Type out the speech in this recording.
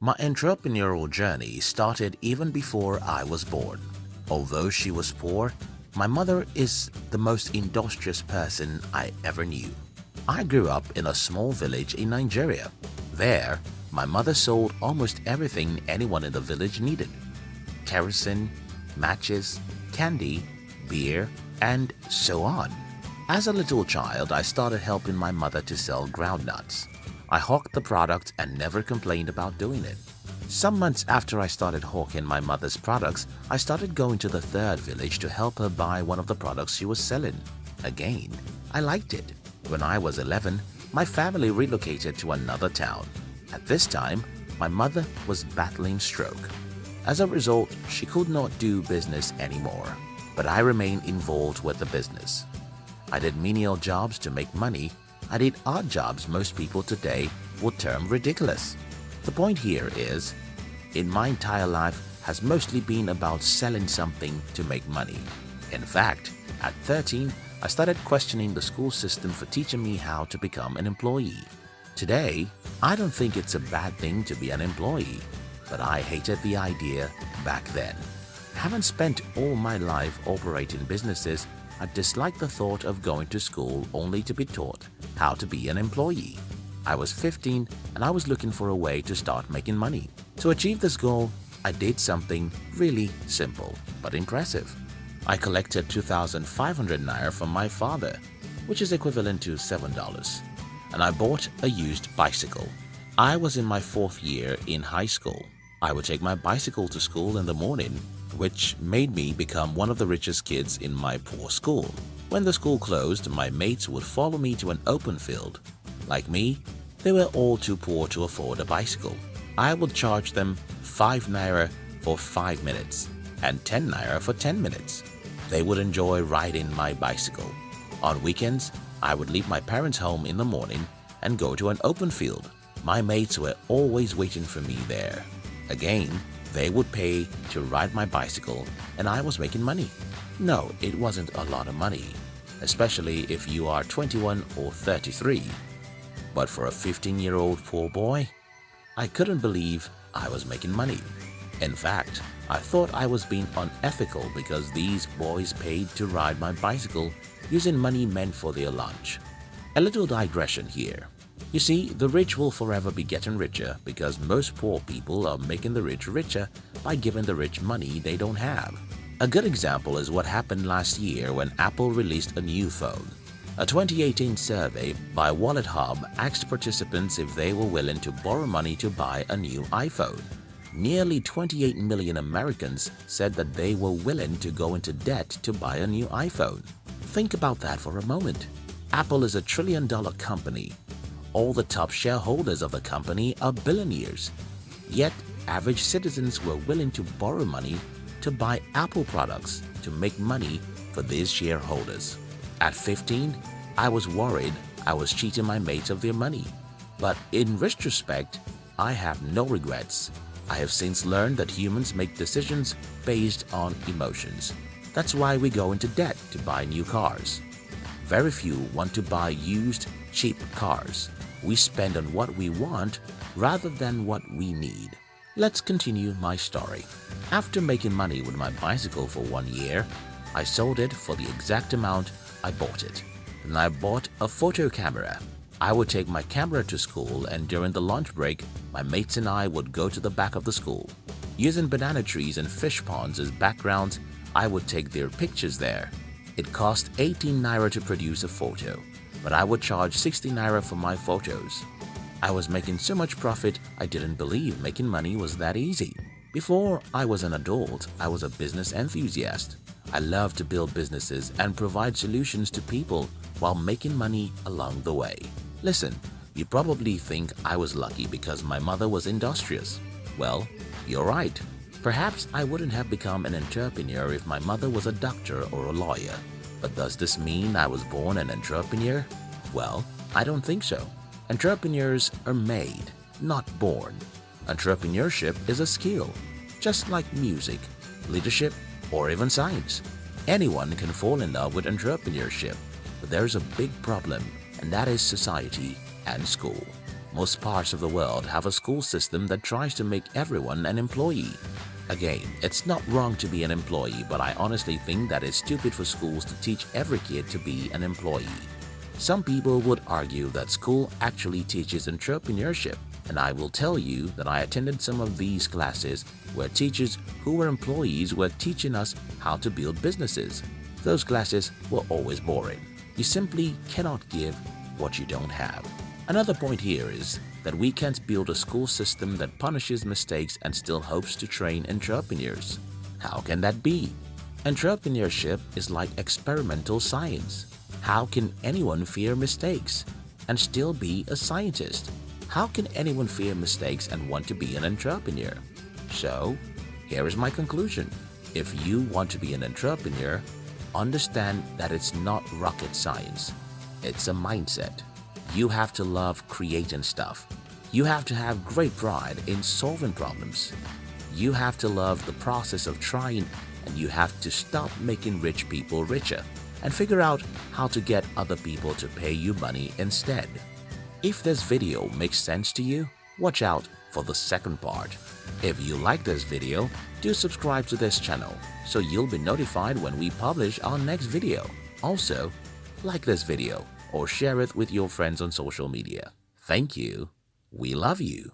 My entrepreneurial journey started even before I was born. Although she was poor, my mother is the most industrious person I ever knew. I grew up in a small village in Nigeria. There, my mother sold almost everything anyone in the village needed: kerosene, matches, candy, beer, and so on. As a little child, I started helping my mother to sell groundnuts. I hawked the product and never complained about doing it. Some months after I started hawking my mother's products, I started going to the third village to help her buy one of the products she was selling. Again, I liked it. When I was 11, my family relocated to another town. At this time, my mother was battling stroke. As a result, she could not do business anymore, but I remained involved with the business. I did menial jobs to make money. I did odd jobs most people today would term ridiculous. The point here is, in my entire life has mostly been about selling something to make money. In fact, at 13, I started questioning the school system for teaching me how to become an employee. Today, I don't think it's a bad thing to be an employee, but I hated the idea back then. Having spent all my life operating businesses, I disliked the thought of going to school only to be taught how to be an employee. I was 15 and I was looking for a way to start making money. To achieve this goal, I did something really simple but impressive. I collected 2,500 naira from my father, which is equivalent to $7, and I bought a used bicycle. I was in my 4th year in high school. I would take my bicycle to school in the morning, which made me become one of the richest kids in my poor school. When the school closed, my mates would follow me to an open field. Like me, they were all too poor to afford a bicycle. I would charge them 5 naira for 5 minutes and 10 naira for 10 minutes. They would enjoy riding my bicycle. On weekends, I would leave my parents' home in the morning and go to an open field. My mates were always waiting for me there. Again, they would pay to ride my bicycle and I was making money. No, it wasn't a lot of money, especially if you are 21 or 33. But for a 15-year-old poor boy, I couldn't believe I was making money. In fact, I thought I was being unethical because these boys paid to ride my bicycle using money meant for their lunch. A little digression here. You see, the rich will forever be getting richer because most poor people are making the rich richer by giving the rich money they don't have. A good example is what happened last year when Apple released a new phone. A 2018 survey by Wallet Hub asked participants if they were willing to borrow money to buy a new iPhone. Nearly 28 million Americans said that they were willing to go into debt to buy a new iPhone. Think about that for a moment. Apple is a trillion-dollar company. All the top shareholders of the company are billionaires. Yet, average citizens were willing to borrow money to buy Apple products to make money for these shareholders. At 15, I was worried I was cheating my mates of their money. But in retrospect, I have no regrets. I have since learned that humans make decisions based on emotions. That's why we go into debt to buy new cars. Very few want to buy used, cheap cars. We spend on what we want rather than what we need. Let's continue my story. After making money with my bicycle for 1 year, I sold it for the exact amount I bought it. Then I bought a photo camera. I would take my camera to school, and during the lunch break, my mates and I would go to the back of the school. Using banana trees and fish ponds as backgrounds, I would take their pictures there. It cost 18 naira to produce a photo, but I would charge 60 naira for my photos. I was making so much profit, I didn't believe making money was that easy. Before I was an adult, I was a business enthusiast. I love to build businesses and provide solutions to people while making money along the way. Listen, you probably think I was lucky because my mother was industrious. Well, you're right. Perhaps I wouldn't have become an entrepreneur if my mother was a doctor or a lawyer. But does this mean I was born an entrepreneur? Well, I don't think so. Entrepreneurs are made, not born. Entrepreneurship is a skill, just like music, leadership, or even science. Anyone can fall in love with entrepreneurship, but there's a big problem, and that is society and school. Most parts of the world have a school system that tries to make everyone an employee. Again, it's not wrong to be an employee, but I honestly think that it's stupid for schools to teach every kid to be an employee. Some people would argue that school actually teaches entrepreneurship, and I will tell you that I attended some of these classes where teachers who were employees were teaching us how to build businesses. Those classes were always boring. You simply cannot give what you don't have. Another point here is that we can't build a school system that punishes mistakes and still hopes to train entrepreneurs. How can that be? Entrepreneurship is like experimental science. How can anyone fear mistakes and still be a scientist? How can anyone fear mistakes and want to be an entrepreneur? So, here is my conclusion. If you want to be an entrepreneur, understand that it's not rocket science. It's a mindset. You have to love creating stuff. You have to have great pride in solving problems. You have to love the process of trying, and you have to stop making rich people richer and figure out how to get other people to pay you money instead. If this video makes sense to you, watch out for the second part. If you like this video, do subscribe to this channel so you'll be notified when we publish our next video. Also, like this video or share it with your friends on social media. Thank you. We love you.